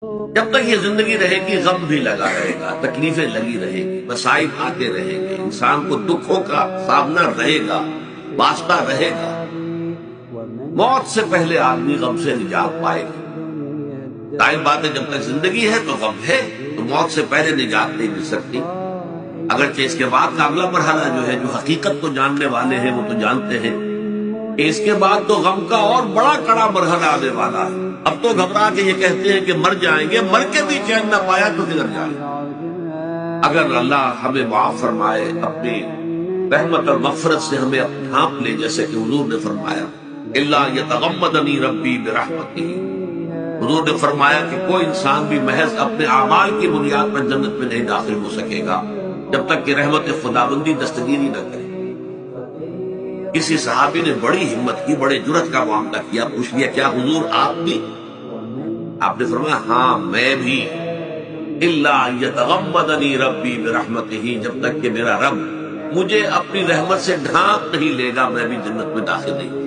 جب تک یہ زندگی رہے گی غم بھی لگا رہے گا، تکلیفیں لگی رہے گی، مصائب آتے رہیں گے، انسان کو دکھوں کا سامنا رہے گا، واسطہ رہے گا۔ موت سے پہلے آدمی غم سے نجات پائے گا۔ ظاہر بات ہے جب تک زندگی ہے تو غم ہے، تو موت سے پہلے نجات نہیں مل سکتی۔ اگرچہ اس کے بعد کا اگلا مرحلہ جو ہے، جو حقیقت کو جاننے والے ہیں وہ تو جانتے ہیں کہ اس کے بعد تو غم کا اور بڑا کڑا مرحلہ آنے والا ہے۔ اب تو گھبرا کے یہ کہتے ہیں کہ مر جائیں گے، مر کے بھی چین نہ پایا تو کدھر جائیں۔ اگر اللہ ہمیں معاف فرمائے، اپنی رحمت اور مغفرت سے ہمیں ڈھانپ لے، جیسے کہ حضور نے فرمایا الا یتغمدنی ربی برحمتہ، حضور نے فرمایا کہ کوئی انسان بھی محض اپنے اعمال کی بنیاد پر جنت میں نہیں داخل ہو سکے گا جب تک کہ رحمت خداوندی دستگیری نہ کرے۔ کسی صحابی نے بڑی ہمت کی، بڑے جرأت کا معاملہ کیا، پوچھ لیا کیا حضور آپ بھی؟ آپ نے فرمایا ہاں میں بھی، الا یتغمدنی ربی برحمتہ، جب تک کہ میرا رب مجھے اپنی رحمت سے ڈھانپ نہیں لے گا میں بھی جنت میں داخل نہیں ہوں۔